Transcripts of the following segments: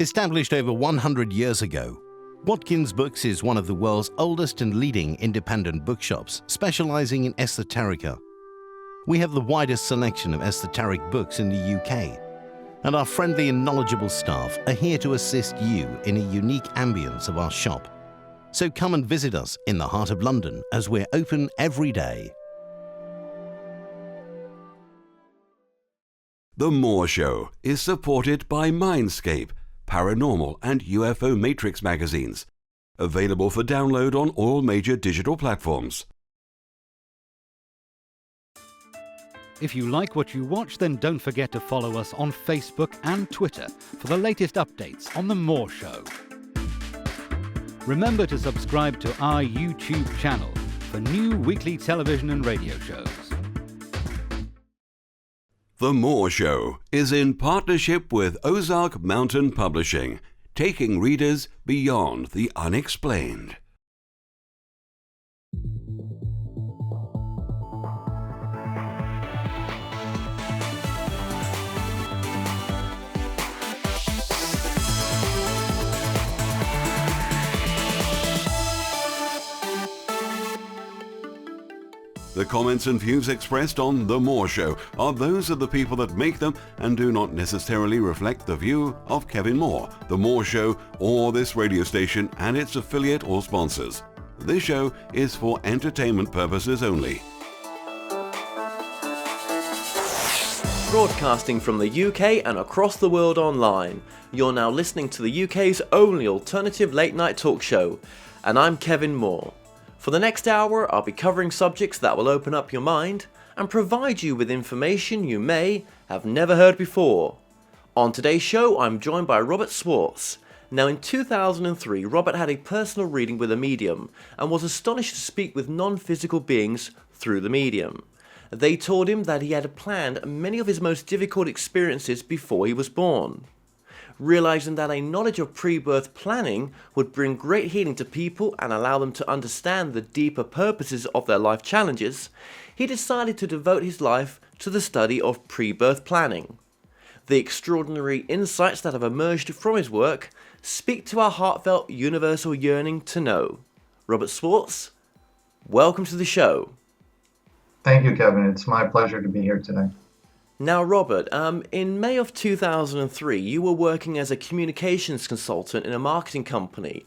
Established over 100 years ago, Watkins Books is one of the world's oldest and leading independent bookshops specializing in esoterica. We have the widest selection of esoteric books in the UK, and our friendly and knowledgeable staff are here to assist you in a unique ambience of our shop. So come and visit us in the heart of London as we're open every day. The More Show is supported by Mindscape, Paranormal and UFO Matrix magazines, available for download on all major digital platforms. If you like what you watch, then don't forget to follow us on Facebook and Twitter for the latest updates on The More Show. Remember to subscribe to our YouTube channel for new weekly television and radio shows. The More Show is in partnership with Ozark Mountain Publishing, taking readers beyond the unexplained. The comments and views expressed on The More Show are those of the people that make them and do not necessarily reflect the view of Kevin Moore, The More Show, or this radio station and its affiliate or sponsors. This show is for entertainment purposes only. Broadcasting from the UK and across the world online, you're now listening to the UK's only alternative late-night talk show, and I'm Kevin Moore. For the next hour, I'll be covering subjects that will open up your mind and provide you with information you may have never heard before. On today's show, I'm joined by Robert Schwartz. Now, in 2003, Robert had a personal reading with a medium and was astonished to speak with non-physical beings through the medium. They told him that he had planned many of his most difficult experiences before he was born. Realizing that a knowledge of pre-birth planning would bring great healing to people and allow them to understand the deeper purposes of their life challenges, he decided to devote his life to the study of pre-birth planning. The extraordinary insights that have emerged from his work speak to our heartfelt universal yearning to know. Robert Schwartz, welcome to the show. Thank you, Kevin. It's my pleasure to be here today. Now, Robert, in May of 2003, you were working as a communications consultant in a marketing company.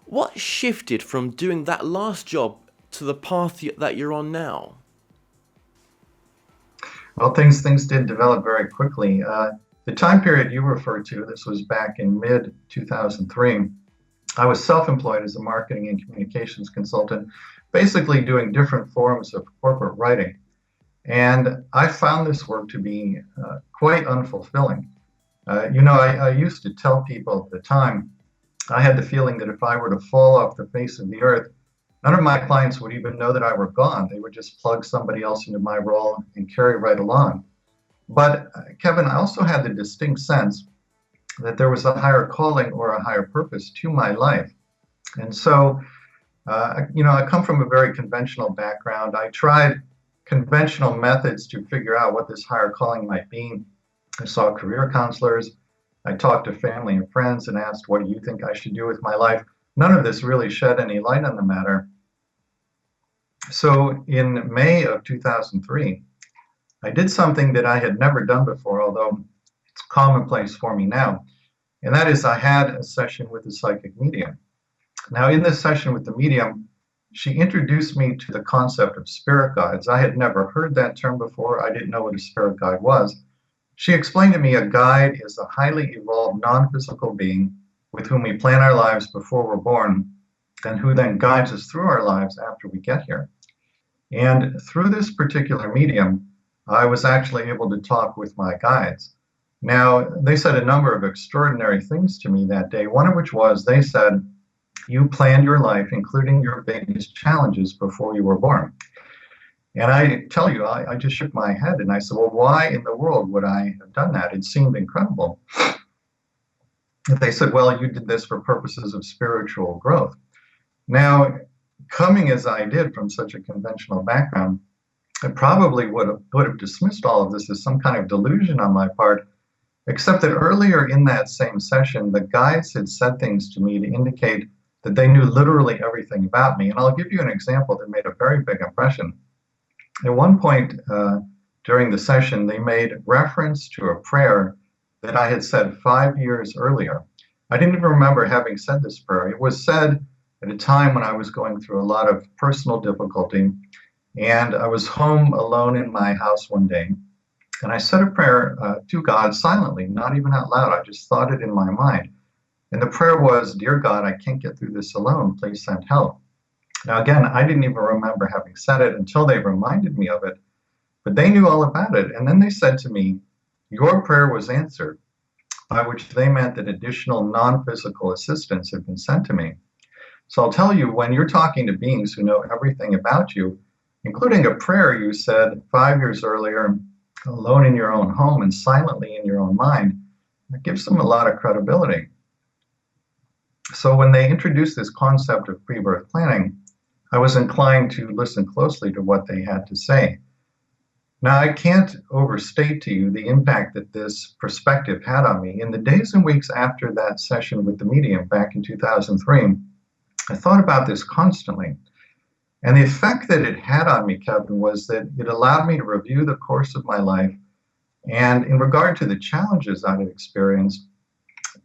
What shifted from doing that last job to the path that you're on now? Well, things did develop very quickly. The time period you referred to, this was back in mid-2003, I was self-employed as a marketing and communications consultant, basically doing different forms of corporate writing. And I found this work to be quite unfulfilling. I used to tell people at the time, I had the feeling that if I were to fall off the face of the earth, none of my clients would even know that I were gone. They would just plug somebody else into my role and carry right along. But Kevin, I also had the distinct sense that there was a higher calling or a higher purpose to my life. And so, I come from a very conventional background. I tried conventional methods to figure out what this higher calling might be. I saw career counselors. I talked to family and friends and asked, what do you think I should do with my life? None of this really shed any light on the matter. So in May of 2003, I did something that I had never done before, although it's commonplace for me now. And that is I had a session with a psychic medium. Now in this session with the medium, she introduced me to the concept of spirit guides. I had never heard that term before. I didn't know what a spirit guide was. She explained to me a guide is a highly evolved non-physical being with whom we plan our lives before we're born and who then guides us through our lives after we get here. And through this particular medium, I was actually able to talk with my guides. Now, they said a number of extraordinary things to me that day, one of which was they said, you planned your life, including your biggest challenges, before you were born. And I tell you, I just shook my head and I said, well, why in the world would I have done that? It seemed incredible. They said, well, you did this for purposes of spiritual growth. Now, coming as I did from such a conventional background, I probably would have dismissed all of this as some kind of delusion on my part. Except that earlier in that same session, the guides had said things to me to indicate that they knew literally everything about me. And I'll give you an example that made a very big impression. At one point during the session, they made reference to a prayer that I had said 5 years earlier. I didn't even remember having said this prayer. It was said at a time when I was going through a lot of personal difficulty, and I was home alone in my house one day, and I said a prayer to God silently, not even out loud. I just thought it in my mind. And the prayer was, "Dear God, I can't get through this alone. Please send help." Now, again, I didn't even remember having said it until they reminded me of it, but they knew all about it. And then they said to me, "Your prayer was answered," by which they meant that additional non-physical assistance had been sent to me. So I'll tell you, when you're talking to beings who know everything about you, including a prayer you said 5 years earlier, alone in your own home and silently in your own mind, that gives them a lot of credibility. So when they introduced this concept of pre-birth planning, I was inclined to listen closely to what they had to say. Now, I can't overstate to you the impact that this perspective had on me. In the days and weeks after that session with the medium back in 2003, I thought about this constantly. And the effect that it had on me, Kevin, was that it allowed me to review the course of my life, and in regard to the challenges I had experienced,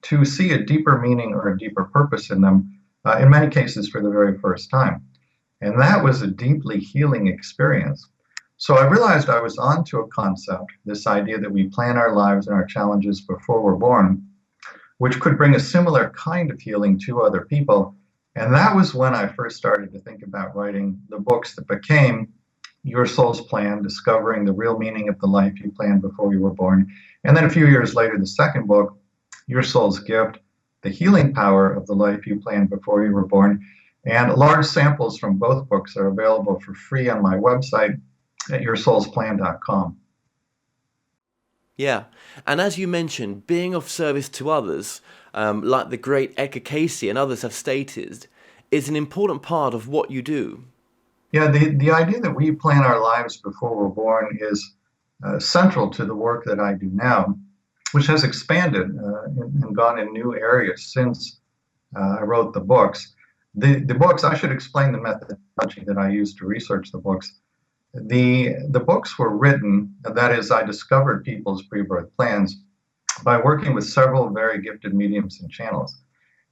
to see a deeper meaning or a deeper purpose in them, in many cases for the very first time. And that was a deeply healing experience. So I realized I was onto a concept, this idea that we plan our lives and our challenges before we're born, which could bring a similar kind of healing to other people. And that was when I first started to think about writing the books that became Your Soul's Plan, Discovering the Real Meaning of the Life You Planned Before You Were Born. And then a few years later, the second book, Your Soul's Gift, The Healing Power of the Life You Planned Before You Were Born. And large samples from both books are available for free on my website at yoursoulsplan.com. Yeah, and as you mentioned, being of service to others, like the great Edgar Cayce and others have stated, is an important part of what you do. Yeah, the idea that we plan our lives before we're born is central to the work that I do now, which has expanded and gone in new areas since I wrote the books. The books, I should explain the methodology that I used to research the books. The books were written, that is, I discovered people's pre-birth plans by working with several very gifted mediums and channels.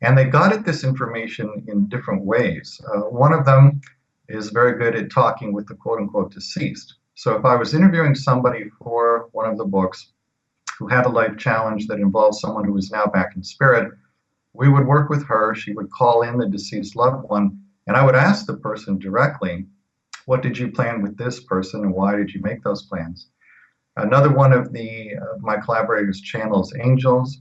And they got at this information in different ways. One of them is very good at talking with the quote-unquote deceased. So if I was interviewing somebody for one of the books who had a life challenge that involved someone who was now back in spirit, we would work with her. She would call in the deceased loved one, and I would ask the person directly, what did you plan with this person and why did you make those plans? Another one of my collaborators channels angels.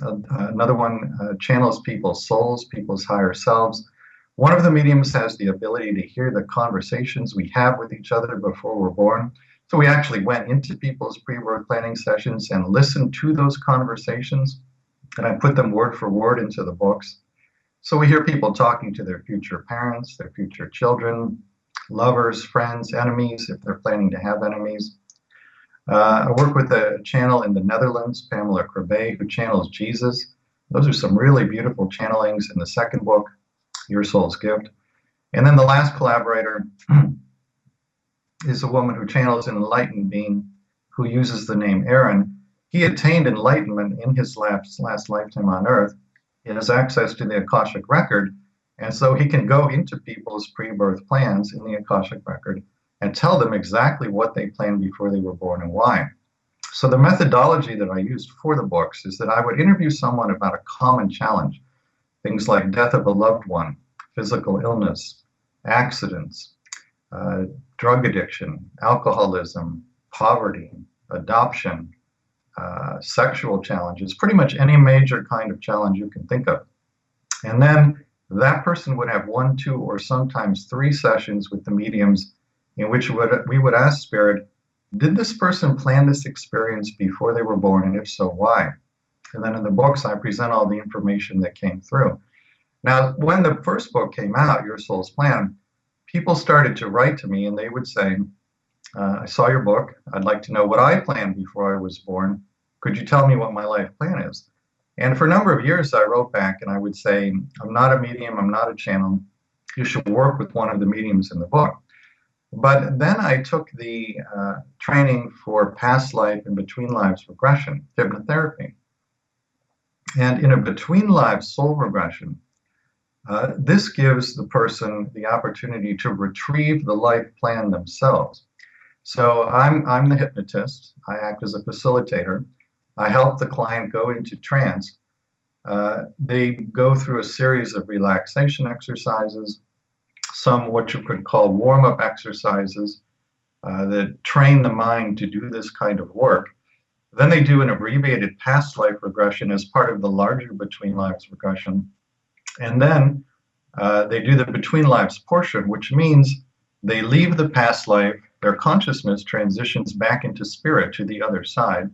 Another one channels people's souls, people's higher selves. One of the mediums has the ability to hear the conversations we have with each other before we're born. So we actually went into people's pre-birth planning sessions and listened to those conversations, and I put them word for word into the books. So we hear people talking to their future parents, their future children, lovers, friends, enemies, if they're planning to have enemies. I work with a channel in the Netherlands, Pamela Crabbe, who channels Jesus. Those are some really beautiful channelings in the second book, Your Soul's Gift. And then the last collaborator is a woman who channels an enlightened being who uses the name Aaron. He attained enlightenment in his last lifetime on Earth. He has access to the Akashic record, and so he can go into people's pre-birth plans in the Akashic record and tell them exactly what they planned before they were born and why. So the methodology that I used for the books is that I would interview someone about a common challenge, things like death of a loved one, physical illness, accidents, drug addiction, alcoholism, poverty, adoption, sexual challenges, pretty much any major kind of challenge you can think of. And then that person would have 1, 2, or sometimes 3 sessions with the mediums in which we would ask Spirit, did this person plan this experience before they were born, and if so, why? And then in the books, I present all the information that came through. Now, when the first book came out, Your Soul's Plan, people started to write to me, and they would say, I saw your book. I'd like to know what I planned before I was born. Could you tell me what my life plan is? And for a number of years, I wrote back and I would say, I'm not a medium, I'm not a channel. You should work with one of the mediums in the book. But then I took the training for past life and between lives regression, hypnotherapy. And in a between lives soul regression, this gives the person the opportunity to retrieve the life plan themselves. So I'm the hypnotist. I act as a facilitator. I help the client go into trance. They go through a series of relaxation exercises, some what you could call warm-up exercises that train the mind to do this kind of work. Then they do an abbreviated past life regression as part of the larger between lives regression. And then they do the between lives portion, which means they leave the past life, their consciousness transitions back into spirit to the other side.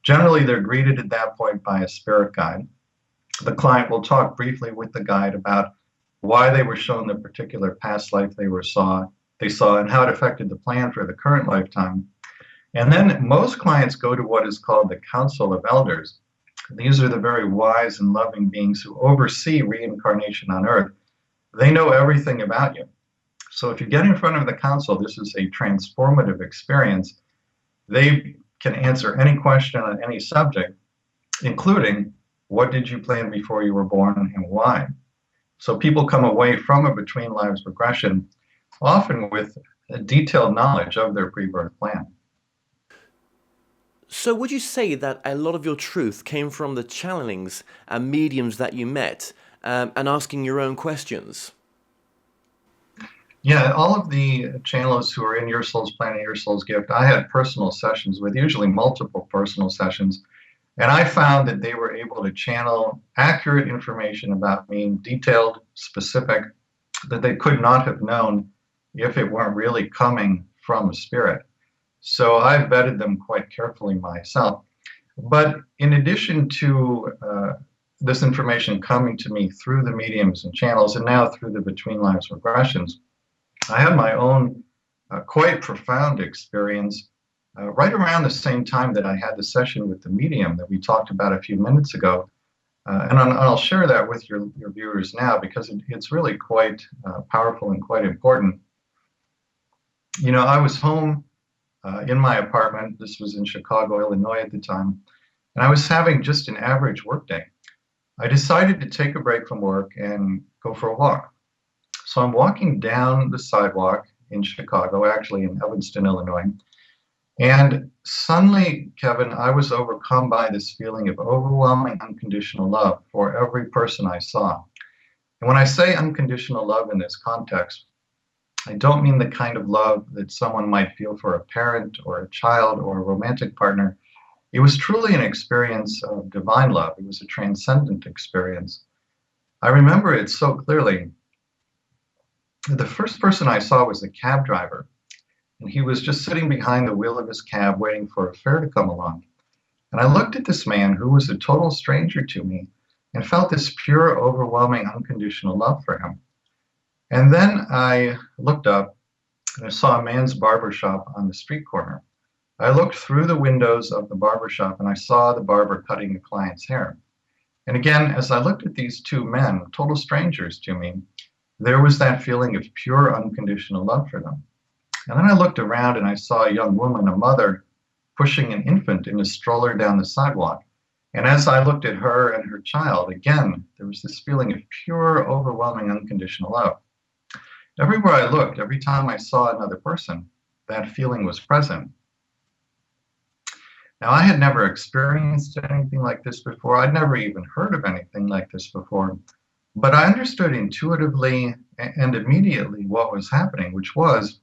Generally, they're greeted at that point by a spirit guide. The client will talk briefly with the guide about why they were shown the particular past life they saw and how it affected the plan for the current lifetime. And then most clients go to what is called the Council of Elders. These are the very wise and loving beings who oversee reincarnation on Earth. They know everything about you. So if you get in front of the council, this is a transformative experience. They can answer any question on any subject, including what did you plan before you were born and why? So people come away from a between lives regression often with a detailed knowledge of their pre-birth plan. So would you say that a lot of your truth came from the channelings and mediums that you met and asking your own questions? Yeah, all of the channelers who are in Your Soul's Plan and Your Soul's Gift, I had personal sessions with, usually multiple personal sessions, and I found that they were able to channel accurate information about me, detailed, specific, that they could not have known if it weren't really coming from a spirit. So I vetted them quite carefully myself. But in addition to this information coming to me through the mediums and channels, and now through the between lives regressions, I had my own quite profound experience right around the same time that I had the session with the medium that we talked about a few minutes ago. And I'll share that with your viewers now because it's really quite powerful and quite important. You know, I was home in my apartment. This was in Chicago, Illinois at the time. And I was having just an average workday. I decided to take a break from work and go for a walk. So I'm walking down the sidewalk in Chicago, actually in Evanston, Illinois. And suddenly, Kevin, I was overcome by this feeling of overwhelming unconditional love for every person I saw. And when I say unconditional love in this context, I don't mean the kind of love that someone might feel for a parent or a child or a romantic partner. It was truly an experience of divine love. It was a transcendent experience. I remember it so clearly. The first person I saw was a cab driver, and he was just sitting behind the wheel of his cab waiting for a fare to come along. And I looked at this man who was a total stranger to me and felt this pure, overwhelming, unconditional love for him. And then I looked up and I saw a man's barber shop on the street corner. I looked through the windows of the barber shop and I saw the barber cutting a client's hair. And again, as I looked at these two men, total strangers to me, there was that feeling of pure unconditional love for them. And then I looked around and I saw a young woman, a mother, pushing an infant in a stroller down the sidewalk. And as I looked at her and her child, again, there was this feeling of pure, overwhelming, unconditional love. Everywhere I looked, every time I saw another person, that feeling was present. Now, I had never experienced anything like this before. I'd never even heard of anything like this before. But I understood intuitively and immediately what was happening, which was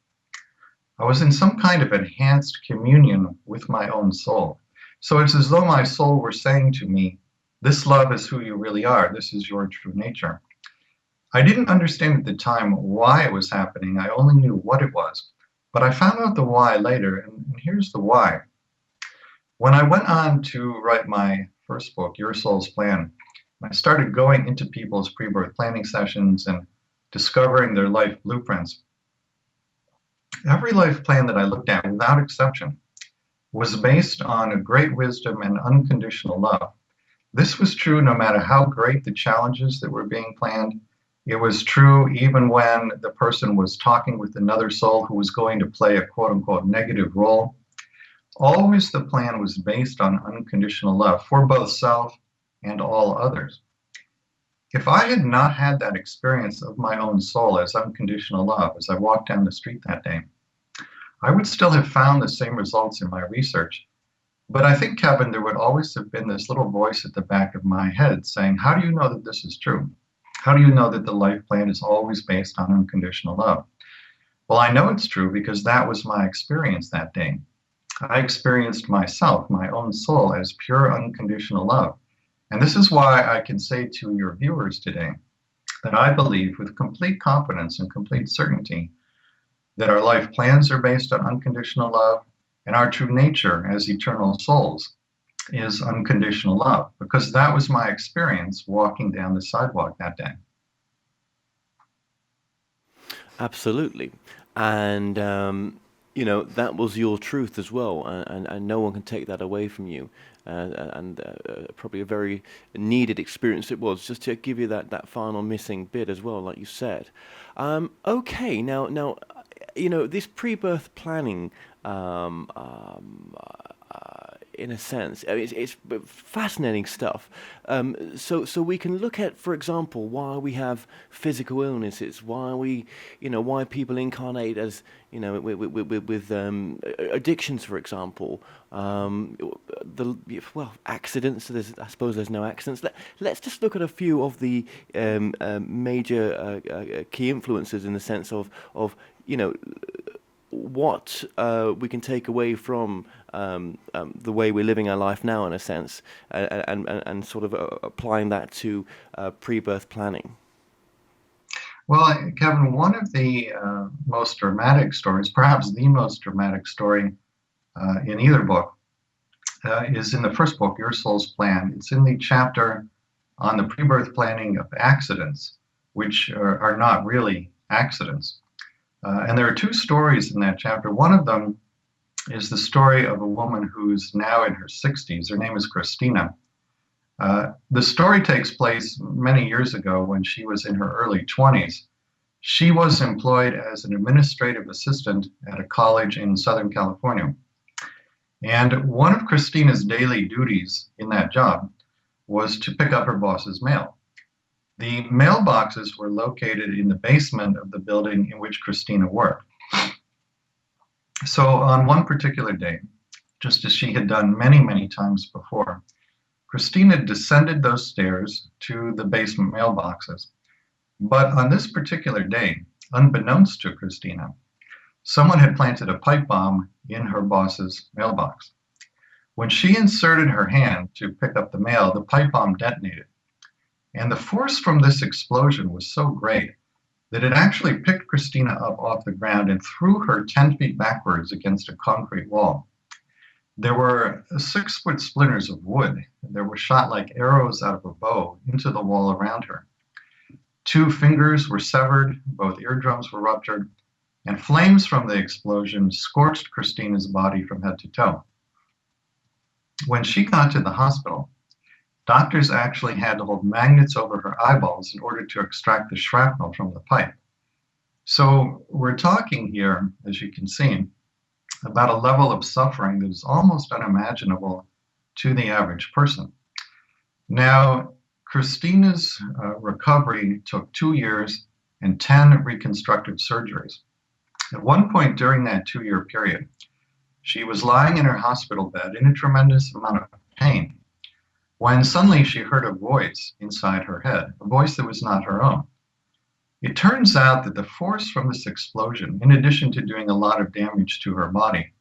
I was in some kind of enhanced communion with my own soul. So it's as though my soul were saying to me, this love is who you really are. This is your true nature. I didn't understand at the time why it was happening. I only knew what it was. But I found out the why later, and here's the why. When I went on to write my first book, Your Soul's Plan, I started going into people's pre-birth planning sessions and discovering their life blueprints. Every life plan that I looked at, without exception, was based on a great wisdom and unconditional love. This was true no matter how great the challenges that were being planned. It was true even when the person was talking with another soul who was going to play a quote-unquote negative role. Always the plan was based on unconditional love for both self and all others. If I had not had that experience of my own soul as unconditional love as I walked down the street that day, I would still have found the same results in my research. But I think, Kevin, there would always have been this little voice at the back of my head saying, how do you know that this is true? How do you know that the life plan is always based on unconditional love? Well, I know it's true because that was my experience that day. I experienced myself, my own soul, as pure unconditional love. And this is why I can say to your viewers today that I believe with complete confidence and complete certainty that our life plans are based on unconditional love, and our true nature as eternal souls is unconditional love, because that was my experience walking down the sidewalk that day. Absolutely. And, that was your truth as well, and no one can take that away from you. And probably a very needed experience it was, just to give you that final missing bit as well, like you said. Okay, now, this pre-birth planning, in a sense, I mean, it's fascinating stuff. So we can look at, for example, why we have physical illnesses, why people incarnate as, with addictions, for example. Accidents. I suppose there's no accidents. Let's just look at a few of the major key influences in the sense of what we can take away from the way we're living our life now, in a sense, and sort of applying that to pre-birth planning. Well, Kevin, one of the most dramatic stories, perhaps the most dramatic story in either book, is in the first book, Your Soul's Plan. It's in the chapter on the pre-birth planning of accidents, which are not really accidents. And there are two stories in that chapter. One of them is the story of a woman who's now in her 60s. Her name is Christina. The story takes place many years ago when she was in her early 20s. She was employed as an administrative assistant at a college in Southern California. And one of Christina's daily duties in that job was to pick up her boss's mail. The mailboxes were located in the basement of the building in which Christina worked. So on one particular day, just as she had done many, many times before, Christina descended those stairs to the basement mailboxes. But on this particular day, unbeknownst to Christina, someone had planted a pipe bomb in her boss's mailbox. When she inserted her hand to pick up the mail, the pipe bomb detonated. And the force from this explosion was so great that it actually picked Christina up off the ground and threw her 10 feet backwards against a concrete wall. There were 6-foot splinters of wood that were shot like arrows out of a bow into the wall around her. 2 fingers were severed, both eardrums were ruptured, and flames from the explosion scorched Christina's body from head to toe. When she got to the hospital, doctors actually had to hold magnets over her eyeballs in order to extract the shrapnel from the pipe. So we're talking here, as you can see, about a level of suffering that is almost unimaginable to the average person. Now, Christina's recovery took 2 years and 10 reconstructive surgeries. At one point during that 2-year period, she was lying in her hospital bed in a tremendous amount of pain, when suddenly she heard a voice inside her head, a voice that was not her own. It turns out that the force from this explosion, in addition to doing a lot of damage to her body,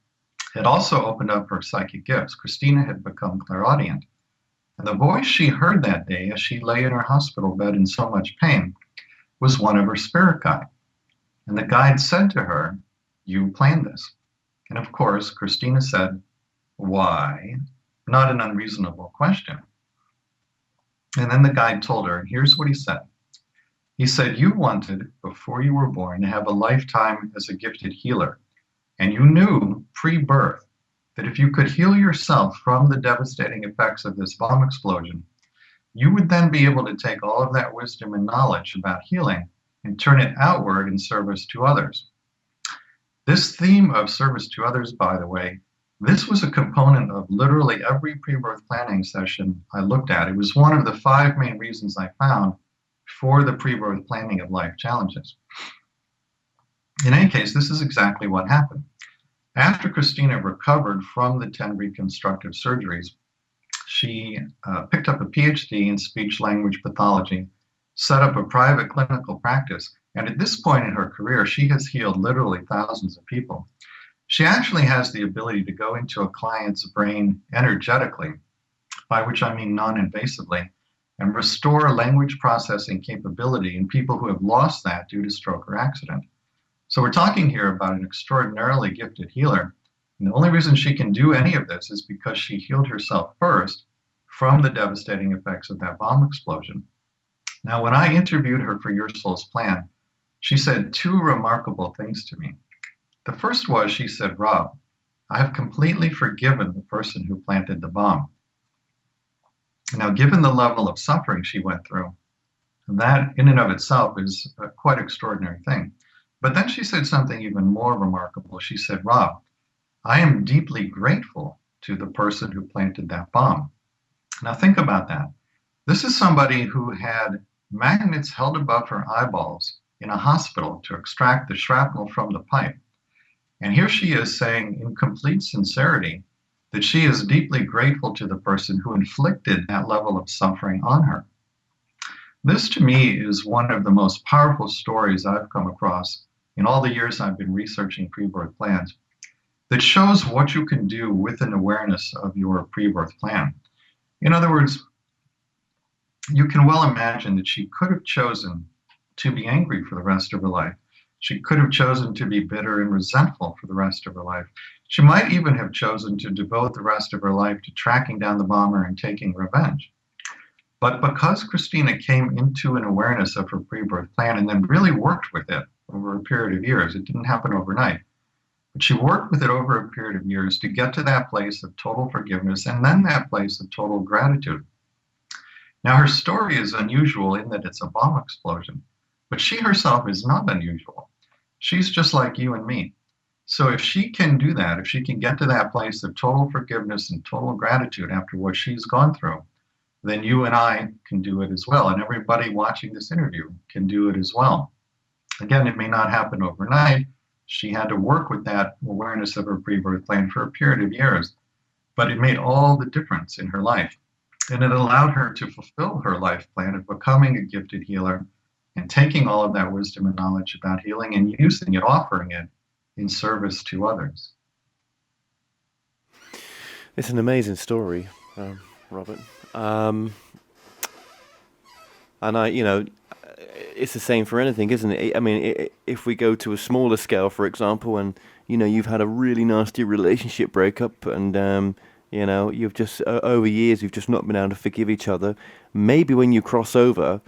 had also opened up her psychic gifts. Christina had become clairaudient. And the voice she heard that day as she lay in her hospital bed in so much pain was one of her spirit guide. And the guide said to her, "You planned this." And of course, Christina said, "Why?" Not an unreasonable question. And then the guide told her, here's what he said. He said, "You wanted, before you were born, to have a lifetime as a gifted healer. And you knew pre-birth that if you could heal yourself from the devastating effects of this bomb explosion, you would then be able to take all of that wisdom and knowledge about healing and turn it outward in service to others. This theme of service to others, by the way, this was a component of literally every pre-birth planning session I looked at. It was one of the 5 main reasons I found for the pre-birth planning of life challenges. In any case, this is exactly what happened. After Christina recovered from the 10 reconstructive surgeries, she picked up a PhD in speech-language pathology, set up a private clinical practice, and at this point in her career, she has healed literally thousands of people. She actually has the ability to go into a client's brain energetically, by which I mean non-invasively, and restore language processing capability in people who have lost that due to stroke or accident. So we're talking here about an extraordinarily gifted healer. And the only reason she can do any of this is because she healed herself first from the devastating effects of that bomb explosion. Now, when I interviewed her for Your Soul's Plan, she said 2 remarkable things to me. The first was, she said, "Rob, I have completely forgiven the person who planted the bomb." Now, given the level of suffering she went through, that in and of itself is a quite extraordinary thing. But then she said something even more remarkable. She said, "Rob, I am deeply grateful to the person who planted that bomb." Now think about that. This is somebody who had magnets held above her eyeballs in a hospital to extract the shrapnel from the pipe. And here she is saying in complete sincerity that she is deeply grateful to the person who inflicted that level of suffering on her. This to me is one of the most powerful stories I've come across in all the years I've been researching pre-birth plans, that shows what you can do with an awareness of your pre-birth plan. In other words, you can well imagine that she could have chosen to be angry for the rest of her life. She could have chosen to be bitter and resentful for the rest of her life. She might even have chosen to devote the rest of her life to tracking down the bomber and taking revenge. But because Christina came into an awareness of her pre-birth plan and then really worked with it over a period of years, it didn't happen overnight, but she worked with it over a period of years to get to that place of total forgiveness and then that place of total gratitude. Now, her story is unusual in that it's a bomb explosion, but she herself is not unusual. She's just like you and me. So if she can do that, if she can get to that place of total forgiveness and total gratitude after what she's gone through, then you and I can do it as well. And everybody watching this interview can do it as well. Again, it may not happen overnight. She had to work with that awareness of her pre-birth plan for a period of years, but it made all the difference in her life. And it allowed her to fulfill her life plan of becoming a gifted healer and taking all of that wisdom and knowledge about healing and using it, offering it in service to others. It's an amazing story, Robert. And it's the same for anything, isn't it? I mean, if we go to a smaller scale, for example, and, you've had a really nasty relationship breakup and, you've just, over years, you've just not been able to forgive each other. Maybe when you cross over,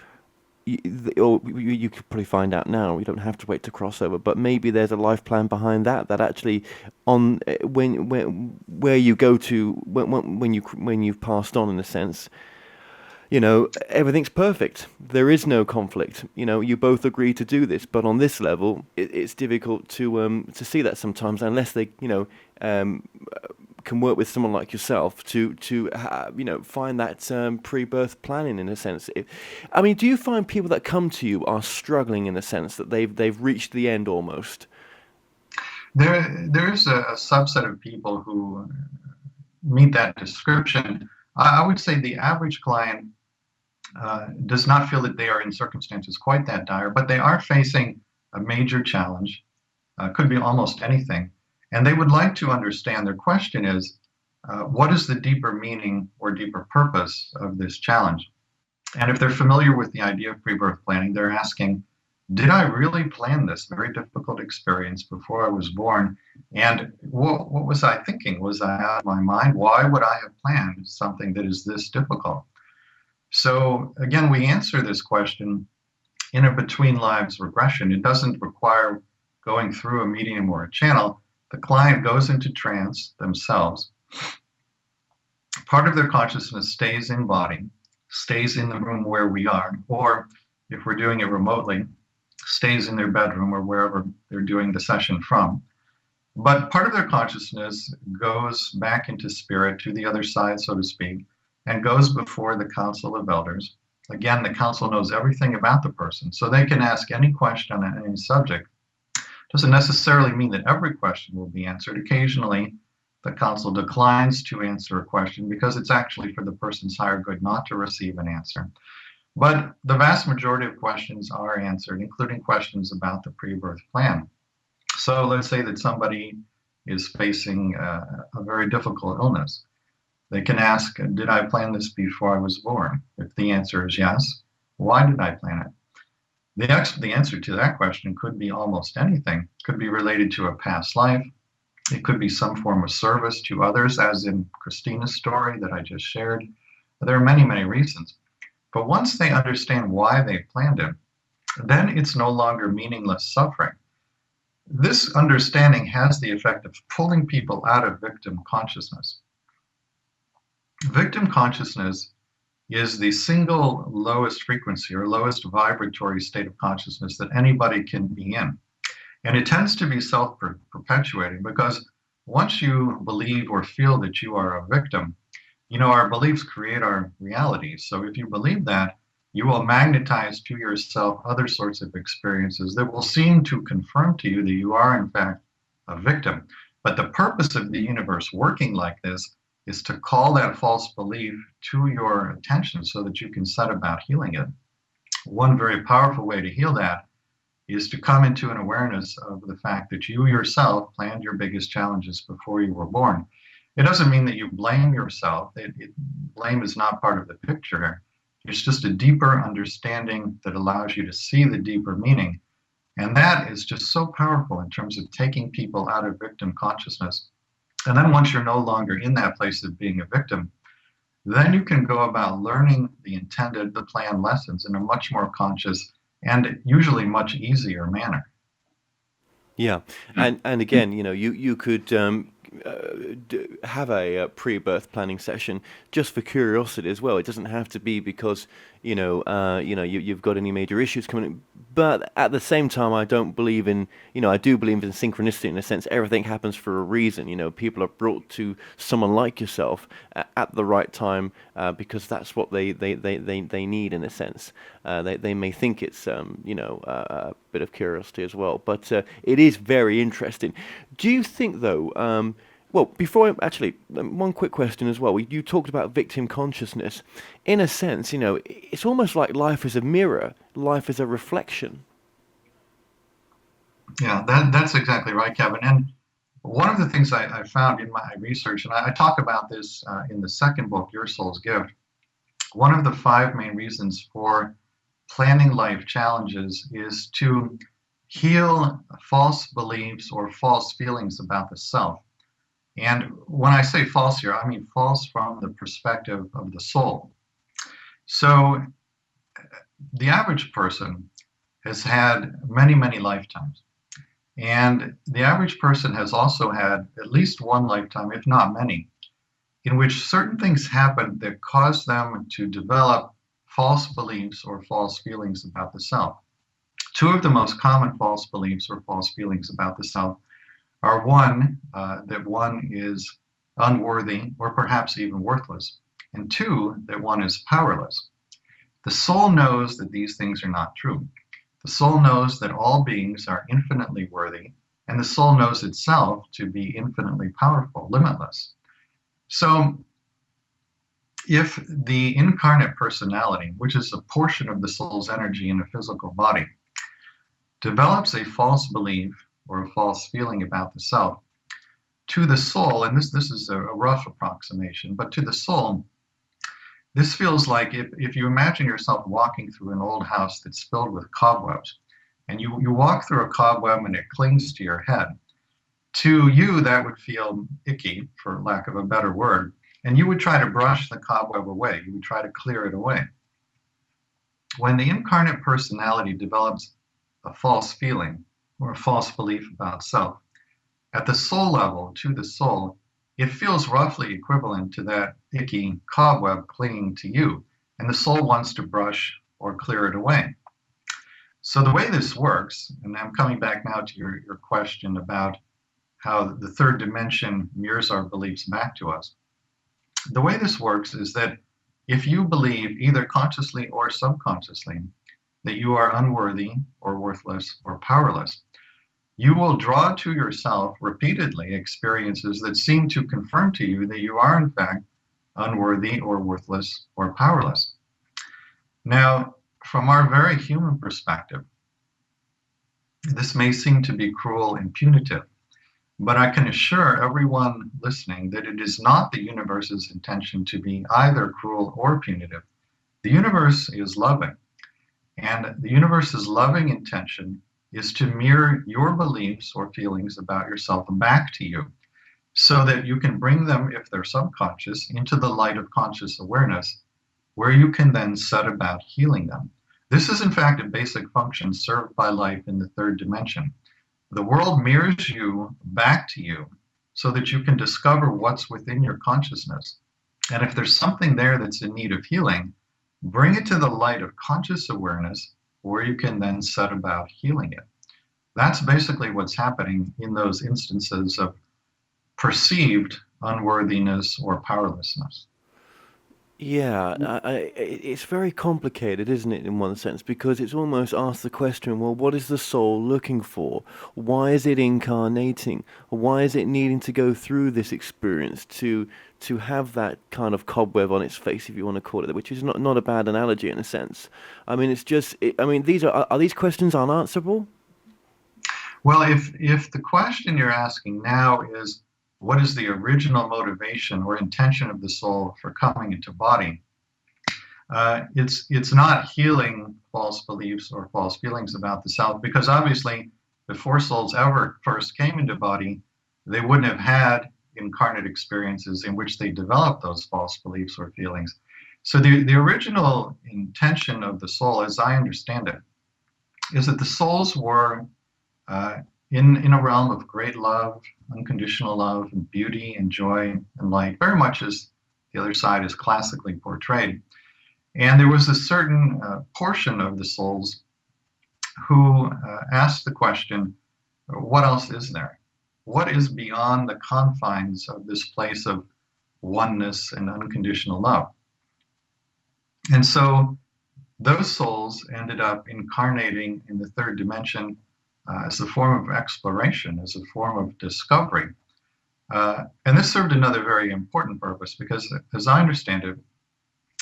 you could probably find out now, you don't have to wait to cross over, but maybe there's a life plan behind that actually where you go to when you've passed on, in a sense, everything's perfect. There is no conflict. You both agree to do this, but on this level, it's difficult to see that sometimes, unless they, can work with someone like yourself to find that pre-birth planning, in a sense. Do you find people that come to you are struggling in a sense that they've reached the end almost? There's a subset of people who meet that description. I would say the average client does not feel that they are in circumstances quite that dire, but they are facing a major challenge. Could be almost anything. And they would like to understand. Their question is, what is the deeper meaning or deeper purpose of this challenge? And if they're familiar with the idea of pre-birth planning, they're asking, did I really plan this very difficult experience before I was born? And what was I thinking? Was I out of my mind? Why would I have planned something that is this difficult? So again, we answer this question in a between lives regression. It doesn't require going through a medium or a channel. the client goes into trance themselves. Part of their consciousness stays in body, stays in the room where we are, or if we're doing it remotely, stays in their bedroom or wherever they're doing the session from. But part of their consciousness goes back into spirit to the other side, so to speak, and goes before the Council of Elders. Again, the council knows everything about the person, so they can ask any question on any subject. Doesn't necessarily mean that every question will be answered. Occasionally, the council declines to answer a question because it's actually for the person's higher good not to receive an answer. But the vast majority of questions are answered, including questions about the pre-birth plan. So let's say that somebody is facing a very difficult illness. They can ask, did I plan this before I was born? If the answer is yes, why did I plan it? The answer to that question could be almost anything. It could be related to a past life. It could be some form of service to others, as in Christina's story that I just shared. There are many, many reasons. But once they understand why they planned it, then it's no longer meaningless suffering. This understanding has the effect of pulling people out of victim consciousness. Victim consciousness is the single lowest frequency or lowest vibratory state of consciousness that anybody can be in. And it tends to be self-perpetuating because once you believe or feel that you are a victim, our beliefs create our reality. So if you believe that, you will magnetize to yourself other sorts of experiences that will seem to confirm to you that you are, in fact, a victim. But the purpose of the universe working like this is to call that false belief to your attention so that you can set about healing it. One very powerful way to heal that is to come into an awareness of the fact that you yourself planned your biggest challenges before you were born. It doesn't mean that you blame yourself. Blame is not part of the picture here. It's just a deeper understanding that allows you to see the deeper meaning. And that is just so powerful in terms of taking people out of victim consciousness. And then once you're no longer in that place of being a victim, then you can go about learning the planned lessons in a much more conscious and usually much easier manner. Yeah, and again, you could have a pre-birth planning session just for curiosity as well. It doesn't have to be because you've got any major issues coming in. But at the same time, I don't believe in I do believe in synchronicity in a sense. Everything happens for a reason. People are brought to someone like yourself at the right time because that's what they need in a sense. They may think it's a bit of curiosity as well, but it is very interesting. Do you think though? Well, one quick question as well. You talked about victim consciousness. In a sense, it's almost like life is a mirror, life is a reflection. Yeah, that's exactly right, Kevin. And one of the things I found in my research, and I talk about this in the second book, Your Soul's Gift, one of the 5 main reasons for planning life challenges is to heal false beliefs or false feelings about the self. And when I say false here, I mean false from the perspective of the soul. So the average person has had many, many lifetimes. And the average person has also had at least one lifetime, if not many, in which certain things happen that cause them to develop false beliefs or false feelings about the self. 2 of the most common false beliefs or false feelings about the self are that one is unworthy or perhaps even worthless, and 2, that one is powerless. The soul knows that these things are not true. The soul knows that all beings are infinitely worthy, and the soul knows itself to be infinitely powerful, limitless. So if the incarnate personality, which is a portion of the soul's energy in a physical body, develops a false belief or a false feeling about the self, to the soul, and this is a rough approximation, but to the soul, this feels like if you imagine yourself walking through an old house that's filled with cobwebs, and you walk through a cobweb and it clings to your head. To you, that would feel icky, for lack of a better word, and you would try to brush the cobweb away. You would try to clear it away. When the incarnate personality develops a false feeling or a false belief about self, At the soul level, to the soul, it feels roughly equivalent to that icky cobweb clinging to you, and the soul wants to brush or clear it away. So the way this works, and I'm coming back now to your question about how the third dimension mirrors our beliefs back to us. The way this works is that if you believe, either consciously or subconsciously, that you are unworthy or worthless or powerless, you will draw to yourself repeatedly experiences that seem to confirm to you that you are in fact unworthy or worthless or powerless. Now, from our very human perspective, this may seem to be cruel and punitive, but I can assure everyone listening that it is not the universe's intention to be either cruel or punitive. The universe is loving, and the universe's loving intention is to mirror your beliefs or feelings about yourself back to you so that you can bring them, if they're subconscious, into the light of conscious awareness, where you can then set about healing them. This is, in fact, a basic function served by life in the third dimension. The world mirrors you back to you so that you can discover what's within your consciousness. And if there's something there that's in need of healing, bring it to the light of conscious awareness where you can then set about healing it. That's basically what's happening in those instances of perceived unworthiness or powerlessness. Yeah, it's very complicated, isn't it, in one sense, because it's almost asked the question, well, what is the soul looking for? Why is it incarnating? Why is it needing to go through this experience to have that kind of cobweb on its face, if you want to call it, which is not a bad analogy in a sense. I mean, it's just, these are these questions unanswerable? Well, if the question you're asking now is, what is the original motivation or intention of the soul for coming into body? It's not healing false beliefs or false feelings about the self, because obviously before souls ever first came into body, they wouldn't have had incarnate experiences in which they developed those false beliefs or feelings. So the original intention of the soul, as I understand it, is that the souls were in a realm of great love, unconditional love, and beauty and joy and light, very much as the other side is classically portrayed. And there was a certain portion of the souls who asked the question, what else is there? What is beyond the confines of this place of oneness and unconditional love? And so those souls ended up incarnating in the third dimension as a form of exploration, as a form of discovery. And this served another very important purpose because, as I understand it,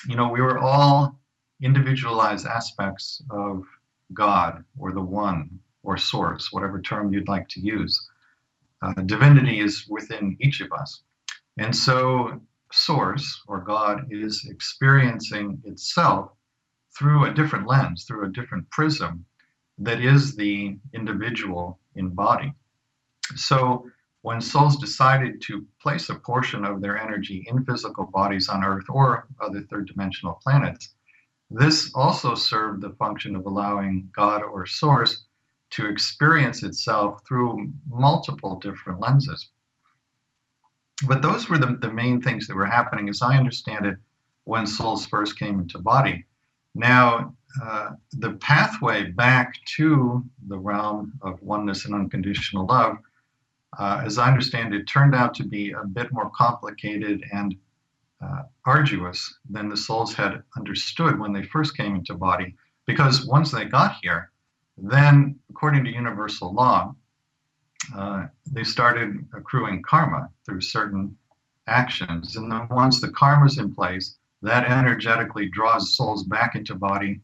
we were all individualized aspects of God or the One or Source, whatever term you'd like to use. Divinity is within each of us. And so Source or God is experiencing itself through a different lens, through a different prism that is the individual in body. So when souls decided to place a portion of their energy in physical bodies on Earth or other third dimensional planets, this also served the function of allowing God or Source to experience itself through multiple different lenses. But those were the main things that were happening, as I understand it, when souls first came into body. Now, the pathway back to the realm of oneness and unconditional love, as I understand it, turned out to be a bit more complicated and arduous than the souls had understood when they first came into body. Because once they got here, then, according to universal law, they started accruing karma through certain actions. And then once the karma's in place, that energetically draws souls back into body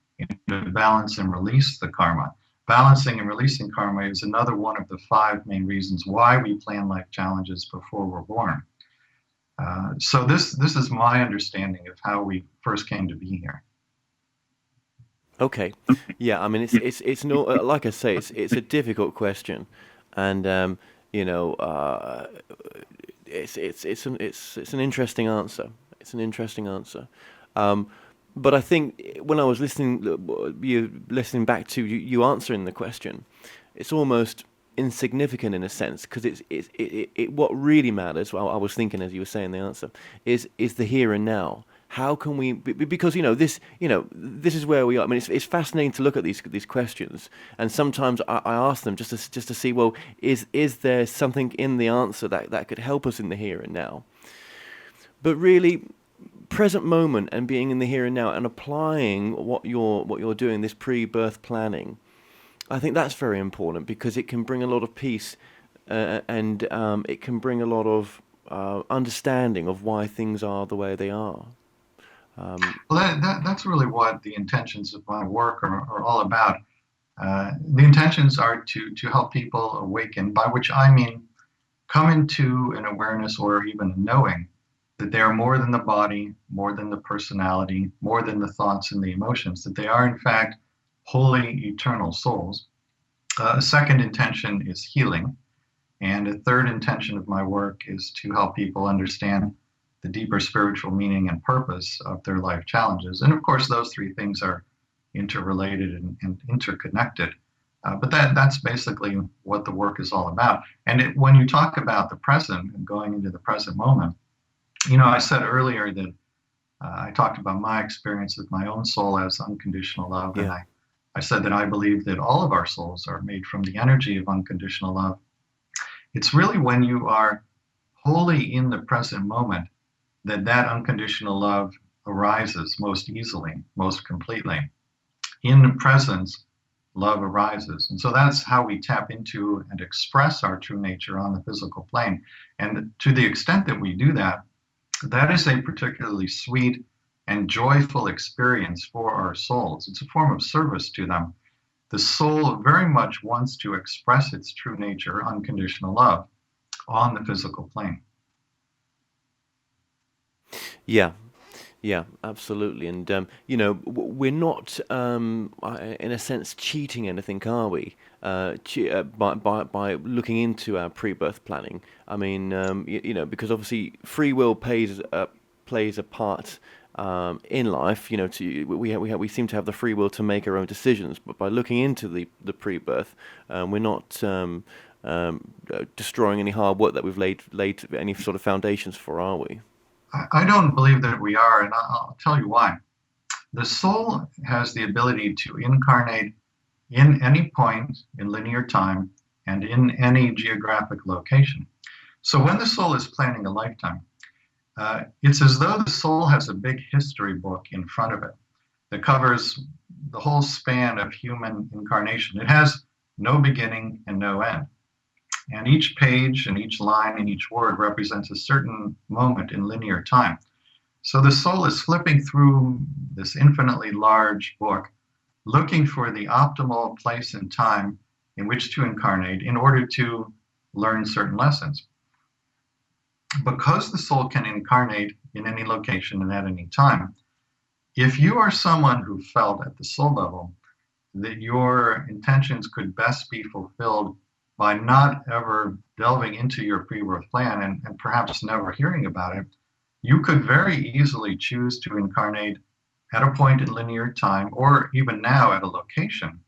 to balance and release the karma. Balancing and releasing karma is another one of the 5 main reasons why we plan life challenges before we're born. So this is my understanding of how we first came to be here. Okay, yeah. I mean, it's no like I say, it's a difficult question, and it's an interesting answer. It's an interesting answer. But I think when I was listening back to you answering the question, it's almost insignificant in a sense, because it what really matters. Well, I was thinking as you were saying the answer is the here and now. How can we? Because this is where we are. I mean, it's fascinating to look at these questions, and sometimes I ask them just to see, well, is there something in the answer that could help us in the here and now? But really, present moment and being in the here and now and applying what you're doing, this pre-birth planning, I think that's very important, because it can bring a lot of peace, and it can bring a lot of understanding of why things are the way they are. Well, that's really what the intentions of my work are all about. The intentions are to help people awaken, by which I mean come into an awareness or even a knowing that they are more than the body, more than the personality, more than the thoughts and the emotions, that they are in fact holy eternal souls. A second intention is healing. And a third intention of my work is to help people understand the deeper spiritual meaning and purpose of their life challenges. And of course, those three things are interrelated and interconnected. But that's basically what the work is all about. And when you talk about the present and going into the present moment, I said earlier that I talked about my experience with my own soul as unconditional love. Yeah. And I said that I believe that all of our souls are made from the energy of unconditional love. It's really when you are wholly in the present moment that unconditional love arises most easily, most completely. In the presence, love arises. And so that's how we tap into and express our true nature on the physical plane. And to the extent that we do that, that is a particularly sweet and joyful experience for our souls. It's a form of service to them. The soul very much wants to express its true nature, unconditional love, on the physical plane. Yeah, absolutely. And we're not, in a sense, cheating anything, are we? By looking into our pre-birth planning. I mean, because obviously free will plays a part in life. We seem to have the free will to make our own decisions, but by looking into the pre-birth, we're not destroying any hard work that we've laid any sort of foundations for, are we? I don't believe that we are, and I'll tell you why. The soul has the ability to incarnate in any point in linear time and in any geographic location. So when the soul is planning a lifetime, it's as though the soul has a big history book in front of it that covers the whole span of human incarnation. It has no beginning and no end. And each page and each line and each word represents a certain moment in linear time. So the soul is flipping through this infinitely large book, looking for the optimal place and time in which to incarnate in order to learn certain lessons. Because the soul can incarnate in any location and at any time, if you are someone who felt at the soul level that your intentions could best be fulfilled by not ever delving into your pre-birth plan and perhaps never hearing about it, you could very easily choose to incarnate at a point in linear time, or even now at a location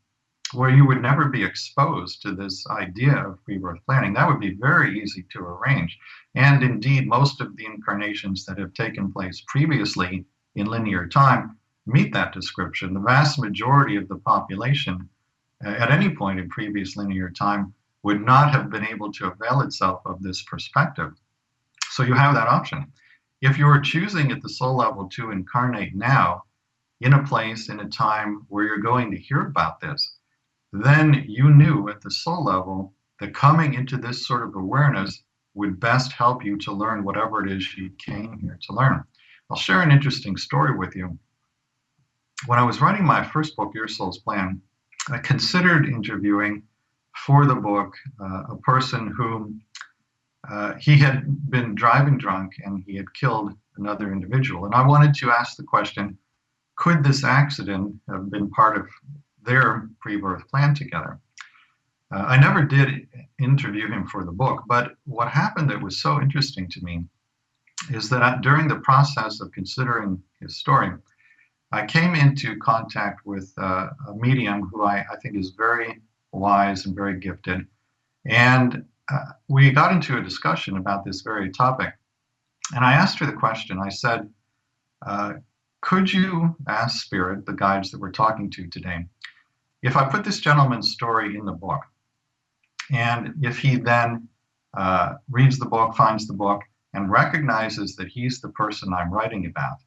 where you would never be exposed to this idea of pre-birth planning. That would be very easy to arrange. And indeed, most of the incarnations that have taken place previously in linear time meet that description. The vast majority of the population at any point in previous linear time would not have been able to avail itself of this perspective. So you have that option. If you are choosing at the soul level to incarnate now in a place, in a time where you're going to hear about this, then you knew at the soul level that coming into this sort of awareness would best help you to learn whatever it is you came here to learn. I'll share an interesting story with you. When I was writing my first book, Your Soul's Plan, I considered interviewing for the book a person whom he had been driving drunk and he had killed another individual. And I wanted to ask the question, could this accident have been part of their pre-birth plan together? I never did interview him for the book, but what happened that was so interesting to me is that during the process of considering his story, I came into contact with a medium who I think is very wise and very gifted. And we got into a discussion about this very topic. And I asked her the question, I said, could you ask Spirit, the guides that we're talking to today, if I put this gentleman's story in the book, and if he then reads the book, finds the book, and recognizes that he's the person I'm writing about,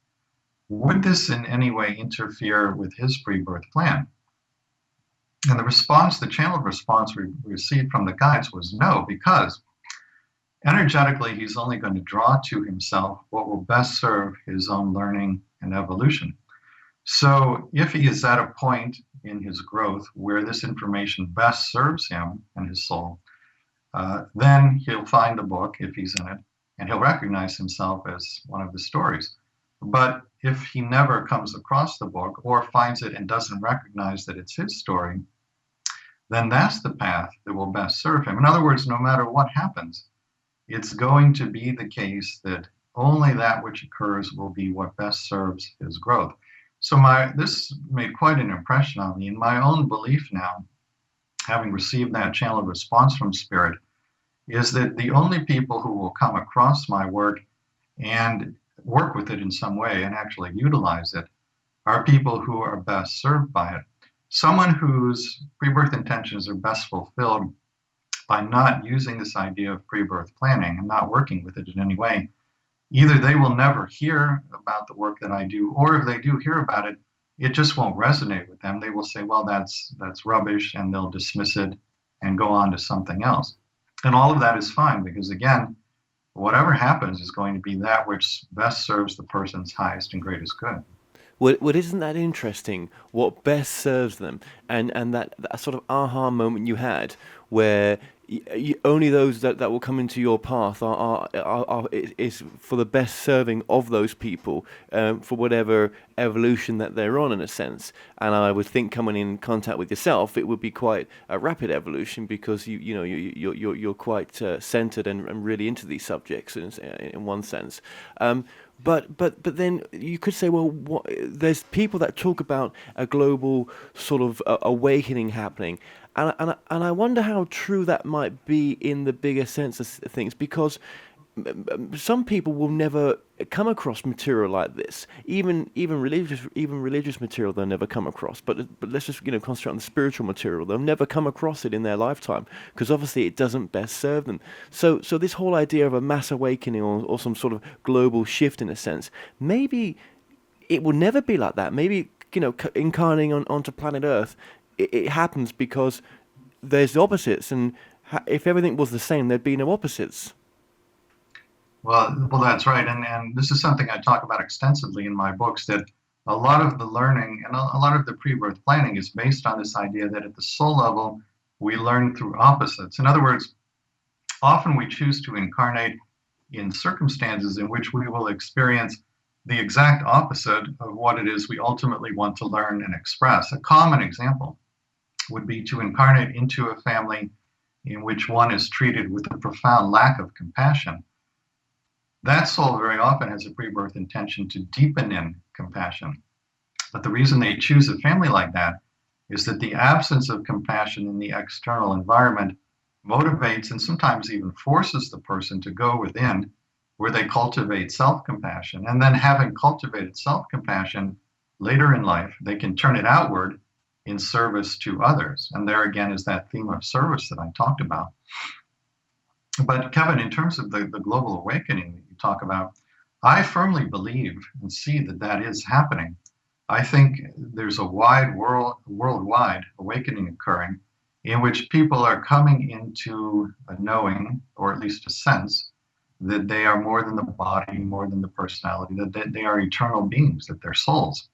would this in any way interfere with his pre-birth plan? And the response, the channeled response we received from the guides was no, because energetically he's only going to draw to himself what will best serve his own learning and evolution. So if he is at a point in his growth where this information best serves him and his soul, then he'll find the book if he's in it, and he'll recognize himself as one of the stories. But if he never comes across the book or finds it and doesn't recognize that it's his story, then that's the path that will best serve him. In other words, no matter what happens, it's going to be the case that only that which occurs will be what best serves his growth. So this made quite an impression on me. In my own belief now, having received that channeled response from Spirit, is that the only people who will come across my work and work with it in some way and actually utilize it are people who are best served by it. Someone whose pre-birth intentions are best fulfilled by not using this idea of pre-birth planning and not working with it in any way, either they will never hear about the work that I do, or if they do hear about it, it just won't resonate with them. They will say, well, that's rubbish, and they'll dismiss it and go on to something else. And all of that is fine, because again, whatever happens is going to be that which best serves the person's highest and greatest good. Well, isn't that interesting? What best serves them, and that sort of aha moment you had, where only those that will come into your path is for the best serving of those people, for whatever evolution that they're on, in a sense. And I would think coming in contact with yourself, it would be quite a rapid evolution, because you're quite centered and really into these subjects in one sense. But then you could say, well, there's people that talk about a global sort of awakening happening, and I wonder how true that might be in the bigger sense of things, because some people will never come across material like this, even religious material they'll never come across. But let's just concentrate on the spiritual material. They'll never come across it in their lifetime, because obviously it doesn't best serve them. So this whole idea of a mass awakening or some sort of global shift, in a sense, maybe it will never be like that. Maybe incarnating onto planet Earth, it happens because there's opposites, and if everything was the same, there'd be no opposites. Well, that's right. And this is something I talk about extensively in my books, that a lot of the learning and a lot of the pre-birth planning is based on this idea that at the soul level, we learn through opposites. In other words, often we choose to incarnate in circumstances in which we will experience the exact opposite of what it is we ultimately want to learn and express. A common example would be to incarnate into a family in which one is treated with a profound lack of compassion. That soul very often has a pre-birth intention to deepen in compassion. But the reason they choose a family like that is that the absence of compassion in the external environment motivates and sometimes even forces the person to go within, where they cultivate self-compassion. And then, having cultivated self-compassion later in life, they can turn it outward in service to others. And there again is that theme of service that I talked about. But Kevin, in terms of the global awakening that you talk about, I firmly believe and see that is happening. I think there's a worldwide awakening occurring, in which people are coming into a knowing, or at least a sense, that they are more than the body, more than the personality, that they are eternal beings, that they're souls.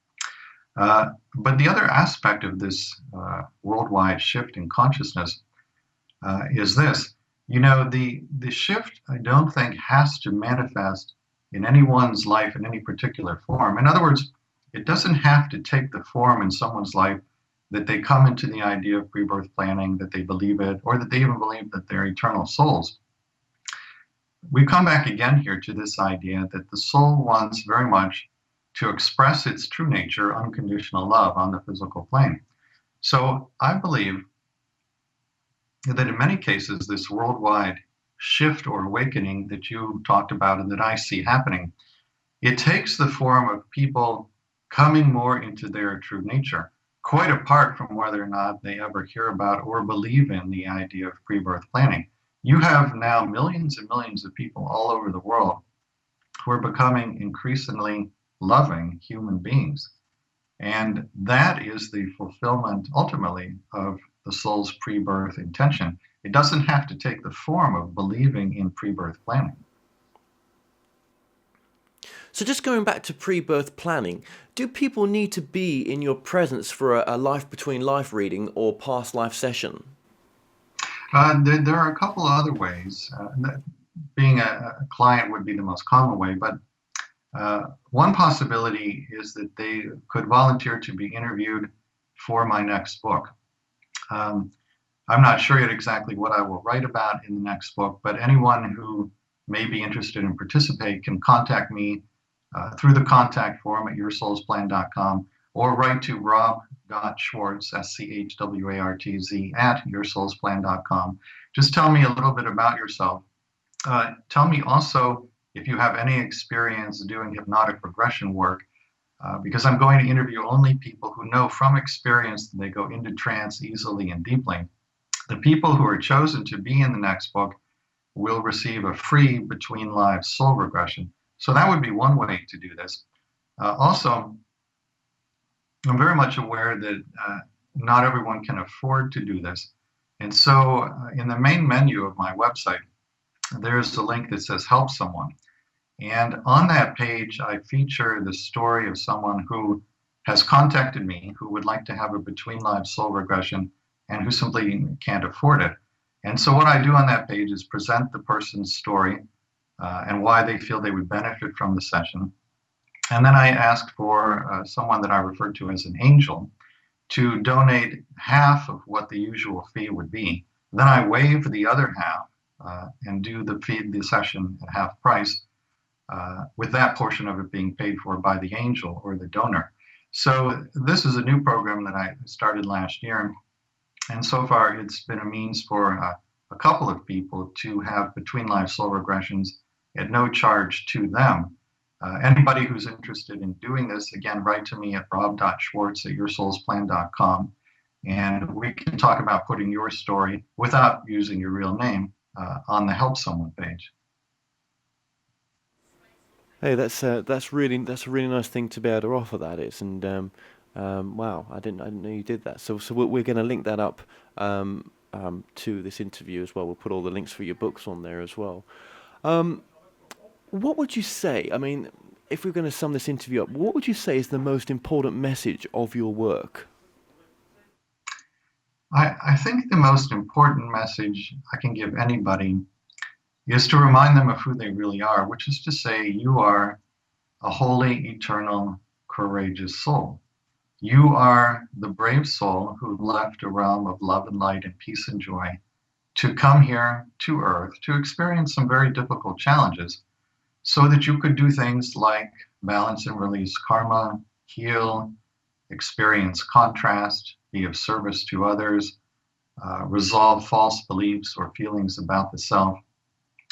But the other aspect of this worldwide shift in consciousness is this. The shift, I don't think, has to manifest in anyone's life in any particular form. In other words, it doesn't have to take the form in someone's life that they come into the idea of pre-birth planning, that they believe it, or that they even believe that they're eternal souls. We come back again here to this idea that the soul wants very much to express its true nature, unconditional love, on the physical plane. So I believe that in many cases, this worldwide shift or awakening that you talked about and that I see happening, it takes the form of people coming more into their true nature, quite apart from whether or not they ever hear about or believe in the idea of pre-birth planning. You have now millions and millions of people all over the world who are becoming increasingly loving human beings. And that is the fulfillment, ultimately, of the soul's pre-birth intention. It doesn't have to take the form of believing in pre-birth planning. So just going back to pre-birth planning, do people need to be in your presence for a life between life reading or past life session? There are a couple of other ways. Being a client would be the most common way, but one possibility is that they could volunteer to be interviewed for my next book. I'm not sure yet exactly what I will write about in the next book, but anyone who may be interested in participate can contact me through the contact form at yoursoulsplan.com or write to rob.schwartz, SCHWARTZ, at yoursoulsplan.com. Just tell me a little bit about yourself. Tell me also if you have any experience doing hypnotic regression work, because I'm going to interview only people who know from experience that they go into trance easily and deeply. The people who are chosen to be in the next book will receive a free between lives soul regression. So that would be one way to do this. Also, I'm very much aware that not everyone can afford to do this. And so in the main menu of my website, there's a link that says help someone. And on that page, I feature the story of someone who has contacted me, who would like to have a between lives soul regression and who simply can't afford it. And so what I do on that page is present the person's story and why they feel they would benefit from the session. And then I ask for someone that I refer to as an angel to donate half of what the usual fee would be. Then I waive the other half and do the session at half price, with that portion of it being paid for by the angel or the donor. So this is a new program that I started last year. And so far, it's been a means for a couple of people to have between life soul regressions at no charge to them. Anybody who's interested in doing this, again, write to me at rob.schwartz at yoursoulsplan.com, and we can talk about putting your story without using your real name on the Help Someone page. Hey, that's a really nice thing to be able to offer. That is, and wow, I didn't know you did that. So we're going to link that up to this interview as well. We'll put all the links for your books on there as well. What would you say? I mean, if we're going to sum this interview up, what would you say is the most important message of your work? I think the most important message I can give anybody is to remind them of who they really are, which is to say you are a holy, eternal, courageous soul. You are the brave soul who left a realm of love and light and peace and joy to come here to Earth to experience some very difficult challenges so that you could do things like balance and release karma, heal, experience contrast, be of service to others, resolve false beliefs or feelings about the self.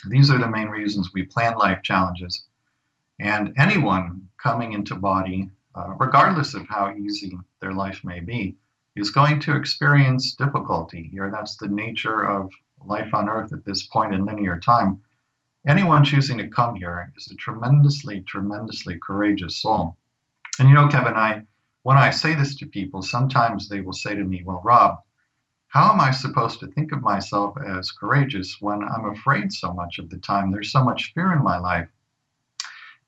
These are the main reasons we plan life challenges. And anyone coming into body, regardless of how easy their life may be, is going to experience difficulty here. That's the nature of life on Earth at this point in linear time. Anyone choosing to come here is a tremendously, tremendously courageous soul. And you know, Kevin, when I say this to people, sometimes they will say to me, well, Rob, how am I supposed to think of myself as courageous when I'm afraid so much of the time? There's so much fear in my life.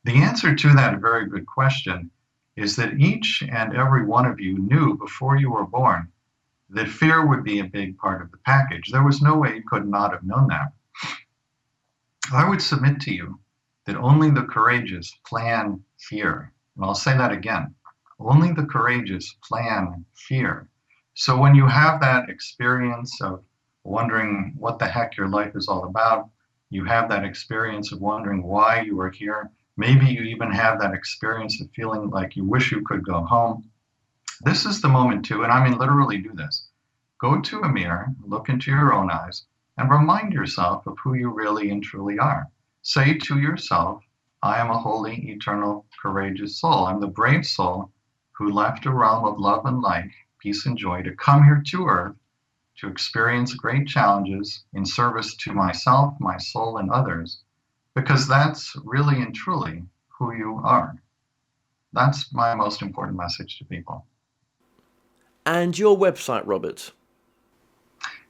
The answer to that very good question is that each and every one of you knew before you were born that fear would be a big part of the package. There was no way you could not have known that. I would submit to you that only the courageous plan fear. And I'll say that again. Only the courageous plan fear. So when you have that experience of wondering what the heck your life is all about, you have that experience of wondering why you are here, maybe you even have that experience of feeling like you wish you could go home, this is the moment to, and I mean literally do this, Go to a mirror, look into your own eyes, and remind yourself of who you really and truly are. Say to yourself, I am a holy, eternal, courageous soul. I'm the brave soul who left a realm of love and light, peace and joy to come here to earth to experience great challenges in service to myself, my soul, and others, because that's really and truly who you are. That's my most important message to people. And your website, Robert?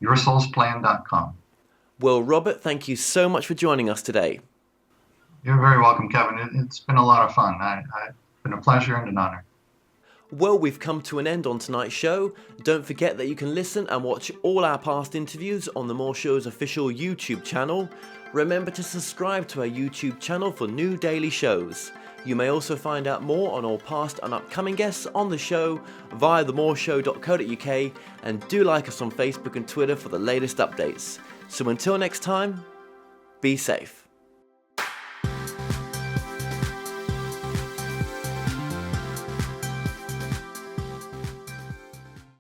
yoursoulsplan.com. Well, Robert, thank you so much for joining us today. You're very welcome, Kevin. It's been a lot of fun. It's been a pleasure and an honor. Well, we've come to an end on tonight's show. Don't forget that you can listen and watch all our past interviews on The More Show's official YouTube channel. Remember to subscribe to our YouTube channel for new daily shows. You may also find out more on all past and upcoming guests on the show via themoreshow.co.uk, and do like us on Facebook and Twitter for the latest updates. So until next time, be safe.